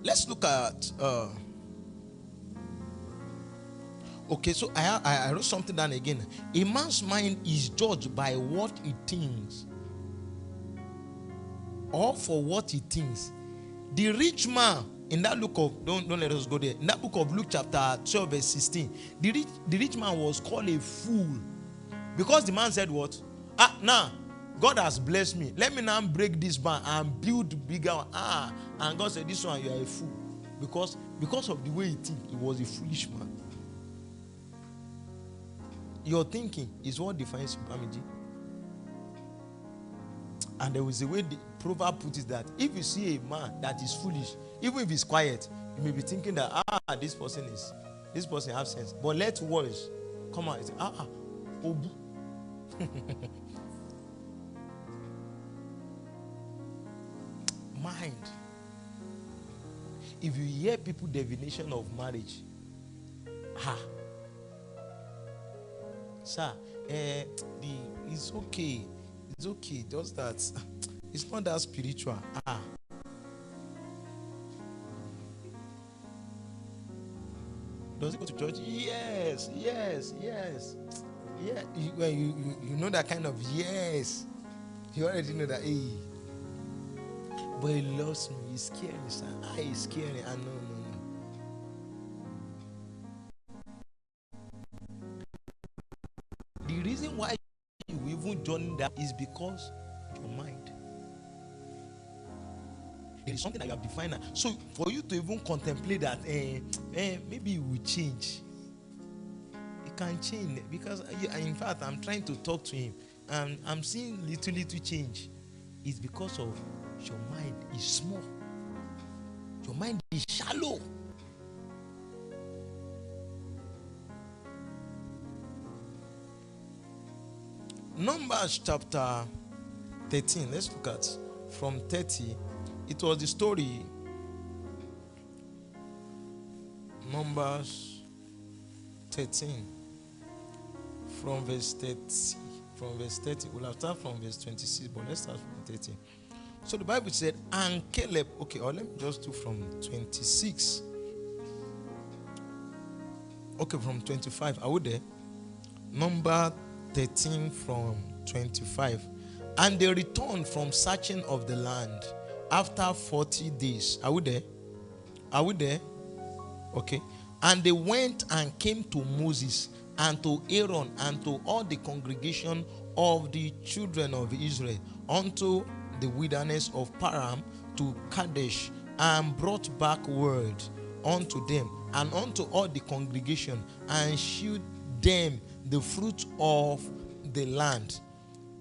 let's look at. Okay, so I wrote something down again. A man's mind is judged by what he thinks, or for what he thinks. The rich man in that book of don't let us go there. In that book of Luke chapter 12 verse 16, the rich man was called a fool because the man said what? Now God has blessed me. Let me now break this barn and build bigger one. And God said, this one you are a fool because of the way he thinks. He was a foolish man. Your thinking is what defines you, Amiji. And there was a way the proverb put it that if you see a man that is foolish, even if he's quiet, you may be thinking that this person has sense. But let words come out and say, Obu. Mind. If you hear people definition of marriage, sir, it's okay. It's okay. Just that it's not that spiritual. Does it go to church? Yes. Yeah. You know that kind of yes. You already know that. Hey. But he loves me. He's scary, sir. He's scary. No. The reason why you even join that is because your mind. There is something that you have defined. So for you to even contemplate that, maybe it will change. It can change because, in fact, I'm trying to talk to him, and I'm seeing little change. It's because of your mind is small. Your mind is shallow. Numbers chapter 13. Let's look at from 30. It was the story. Numbers 13. From verse 30. We'll have start from verse 26, but let's start from 30. So the Bible said, and Caleb, or let me just do from 26. From 25. Are we there? Number 13 from 25. And they returned from searching of the land after 40 days. Are we there? Okay. And they went and came to Moses and to Aaron and to all the congregation of the children of Israel unto the wilderness of Paran to Kadesh, and brought back word unto them and unto all the congregation, and shewed them the fruit of the land.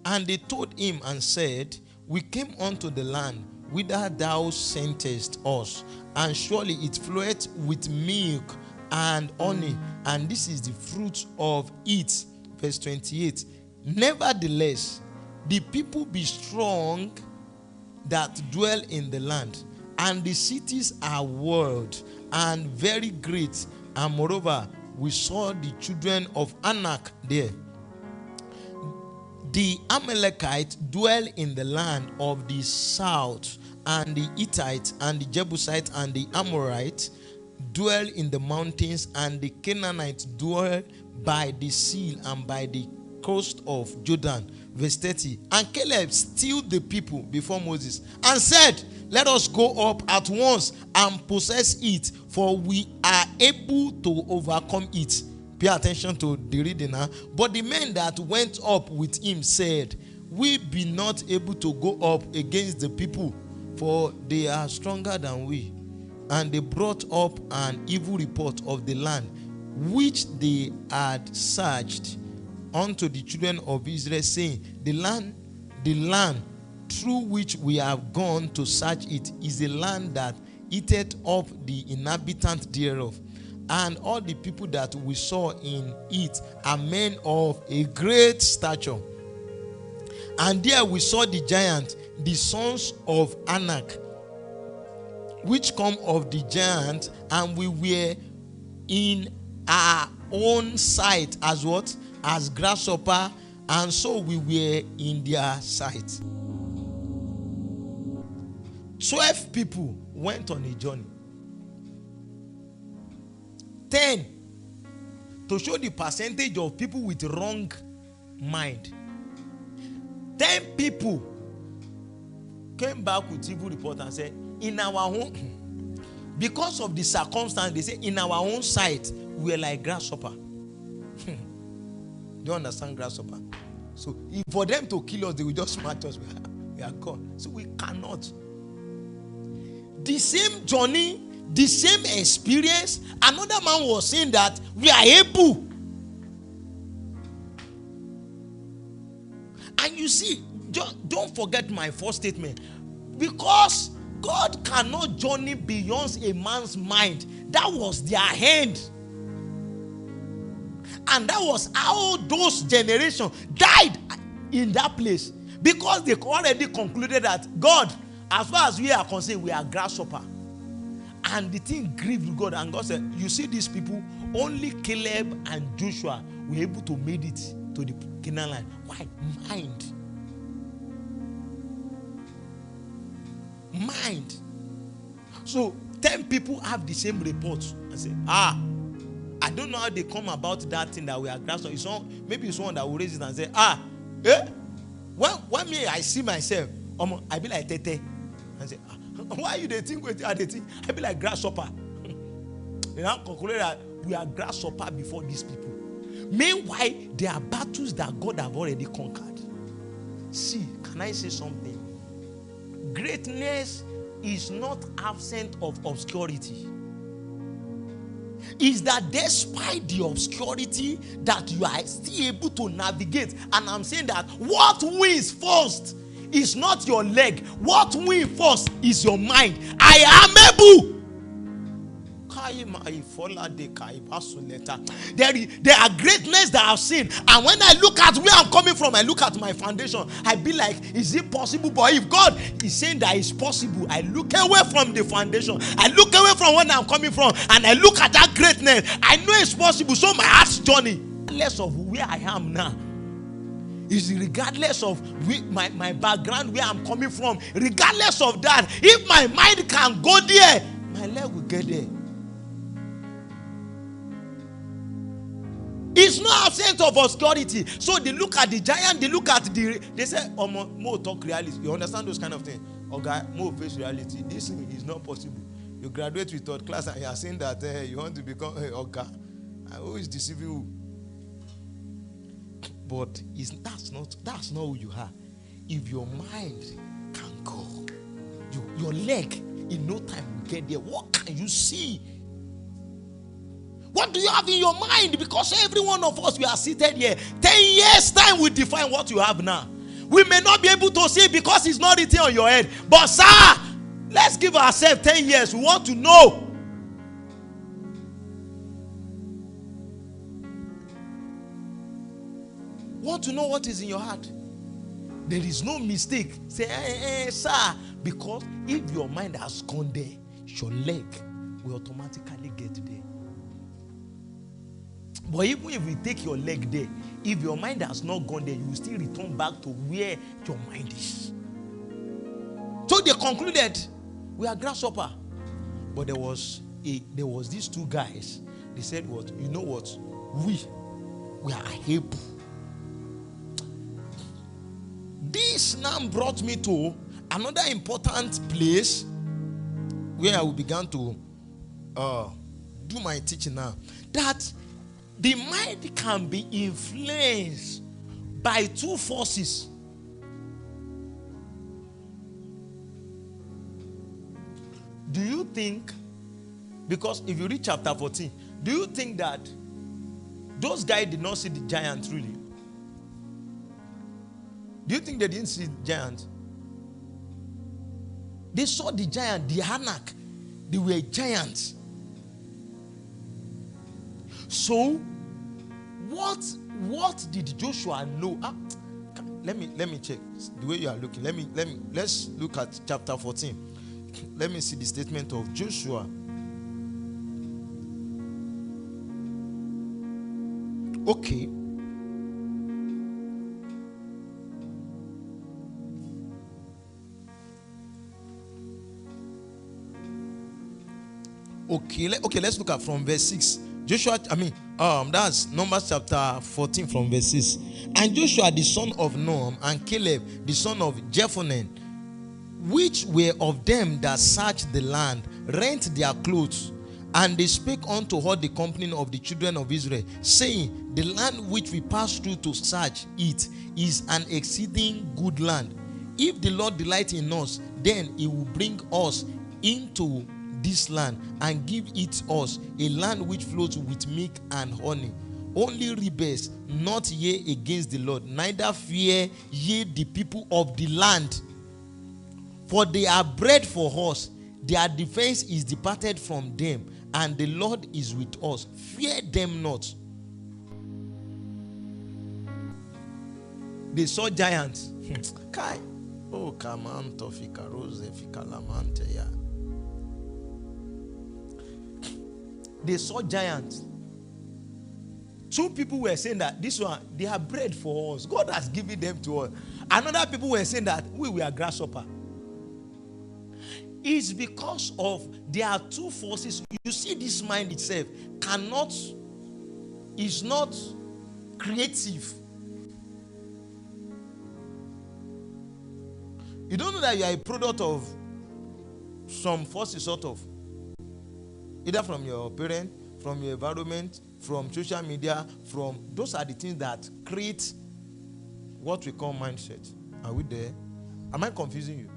And they told him and said, we came unto the land whither thou sentest us, and surely it floweth with milk and honey, and this is the fruit of it. Verse 28. Nevertheless, the people be strong that dwell in the land, and the cities are walled and very great. And moreover, we saw the children of Anak there. The Amalekites dwell in the land of the south, and the Hittites and the Jebusites and the Amorites dwell in the mountains, and the Canaanites dwell by the sea and by the coast of Jordan. Verse 30. And Caleb stilled the people before Moses and said, let us go up at once and possess it, for we are able to overcome it. Pay attention to the reading now. But the men that went up with him said, we be not able to go up against the people, for they are stronger than we. And they brought up an evil report of the land which they had searched unto the children of Israel, saying, the land through which we have gone to search it is a land that eateth up the inhabitants thereof. And all the people that we saw in it are men of a great stature. And there we saw the giant, the sons of Anak, which come of the giant, and we were in our own sight as what? As grasshopper, and so we were in their sight. 12 people went on a journey. 10 to show the percentage of people with wrong mind. 10 people came back with evil report and said, in our home, because of the circumstance, they say, in our own sight, we are like grasshopper. Do you understand grasshopper? So if for them to kill us, they will just match us. We are gone. So we cannot. The same journey, the same experience. Another man was saying that we are able. And you see, don't forget my first statement. Because God cannot journey beyond a man's mind. That was their hand. And that was how those generations died in that place. Because they already concluded that God, as far as we are concerned, we are grasshopper. And the thing grieved God. And God said, you see these people, only Caleb and Joshua were able to make it to the Canaan land. Why? Mind. Mind. So 10 people have the same report. I say, I don't know how they come about that thing that we are grasshopper. Maybe it's someone that will raise it and say, when me I see myself, I be like Tete. And say, why you they think I be like grasshopper? They now conclude that we are grasshopper before these people. Meanwhile, there are battles that God have already conquered. See, can I say something? Greatness is not absent of obscurity. Is that despite the obscurity that you are still able to navigate. And I'm saying that what wins first is not your leg. What wins first is your mind. I am able. There are greatness that I've seen, and when I look at where I'm coming from, I look at my foundation, I be like, is it possible? But if God is saying that it's possible, I look away from the foundation, I look away from where I'm coming from, and I look at that greatness. I know it's possible. So my heart's journey, regardless of where I am now, is regardless of my background, where I'm coming from, regardless of that, if my mind can go there, my leg will get there. It's not absence of obscurity. So they look at the giant, they say, more talk reality. You understand those kind of things? Okay, more face reality. This is not possible. You graduate with third class and you are saying that you want to become okay. I always deceive you. But that's not who you are. If your mind can go, your leg in no time will get there. What can you see? What do you have in your mind? Because every one of us, we are seated here. 10 years time will define what you have now. We may not be able to see because it's not written on your head. But sir, let's give ourselves 10 years. We want to know. Want to know what is in your heart. There is no mistake. Say, sir, because if your mind has gone there, your leg will automatically get there. But even if we take your leg there, if your mind has not gone there, you will still return back to where your mind is. So they concluded, we are grasshopper. But there was these two guys. They said, what? You know what? We are able. This now brought me to another important place where I will begin to do my teaching now. That the mind can be influenced by two forces. Do you think, because if you read chapter 14, do you think that those guys did not see the giant really? Do you think they didn't see the giant? They saw the giant, the Anak. They were giants. So, what did Joshua know? Let me check the way you are looking. Let's look at chapter 14. Let me see the statement of Joshua. Okay. Okay, let's look at from verse 6. That's Numbers chapter 14 from verse 6. And Joshua the son of Nun and Caleb the son of Jephunneh, which were of them that searched the land, rent their clothes, and they spake unto all the company of the children of Israel, saying, the land which we passed through to search it is an exceeding good land. If the Lord delight in us, then he will bring us into this land and give it us, a land which flows with milk and honey. Only rebels not ye against the Lord, neither fear ye the people of the land. For they are bread for us, their defense is departed from them, and the Lord is with us. Fear them not. They saw giants. Kai. Oh, kamanto fikarose fikalamante ya. They saw giants. Two people were saying that this one, they are bread for us. God has given them to us. Another people were saying that we were grasshopper. It's because of there are two forces. You see, this mind itself is not creative. You don't know that you are a product of some forces, sort of. Either from your parent, from your environment, from social media, those are the things that create what we call mindset. Are we there? Am I confusing you?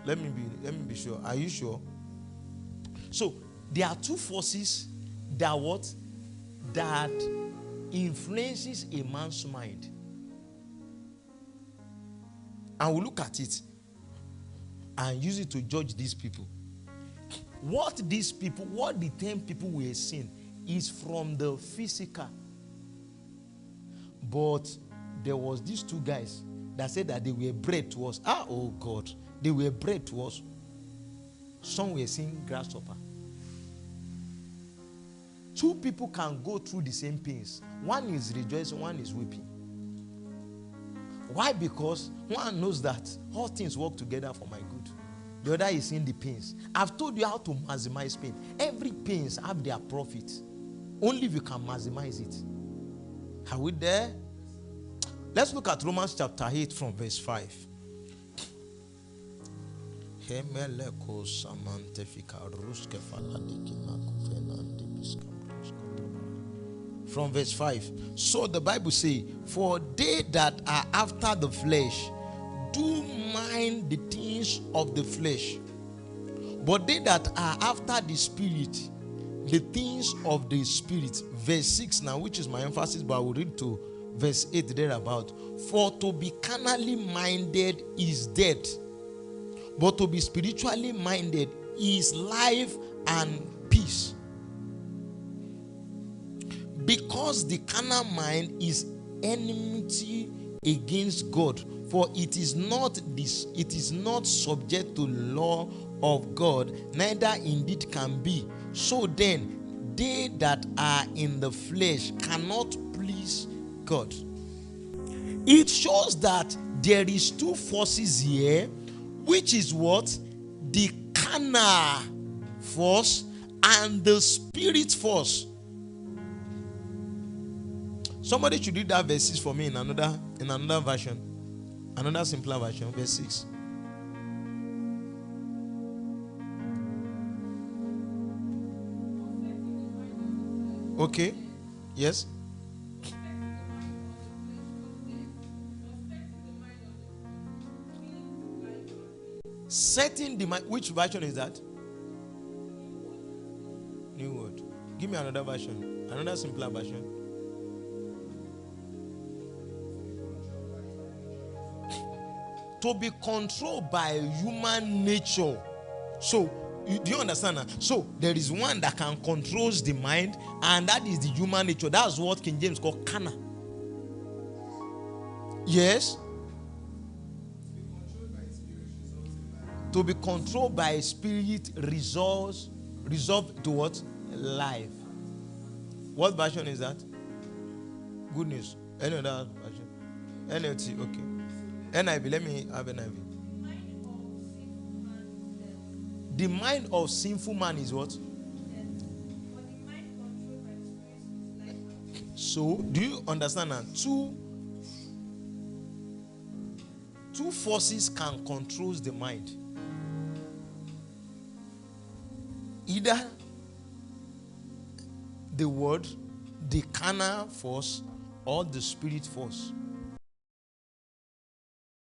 Let me be sure. Are you sure? So there are two forces that influences a man's mind. And we'll look at it and use it to judge these people. What the 10 people were seeing is from the physical. But there was these two guys that said that they were bread to us. Oh God. They were bread to us. Some were seeing grasshopper. Two people can go through the same pains. One is rejoicing, one is weeping. Why? Because one knows that all things work together for my good. The other is in the pains. I've told you how to maximize pain. Every pains have their profit. Only if you can maximize it. Are we there? Let's look at Romans chapter 8 from verse 5. From verse 5. So the Bible says, for they that are after the flesh do mind the things of the flesh, but they that are after the spirit, the things of the spirit. Verse 6 now, which is my emphasis, but I will read to verse 8 thereabout. For to be carnally minded is death, but to be spiritually minded is life and peace. Because the carnal mind is enmity against God, for it is not subject to law of God, neither indeed can be. So then, they that are in the flesh cannot please God. It shows that there is two forces here, which is what? The carnal force and the spirit force. Somebody should read that verse 6 for me in another version. Another simpler version, verse 6. Okay. Yes. Setting the mind. Which version is that? New Word. Give me another version. Another simpler version. To be controlled by human nature. So, do you understand that? So, there is one that can control the mind, and that is the human nature. That's what King James called carnal. Yes. To be controlled by a spirit resolves to what? Life. What version is that? Good News. Any other version? NLT, okay. NIV, let me have NIV. The mind of sinful man is what? So, do you understand that two forces can control the mind? Either the word, the carnal force, or the spirit force.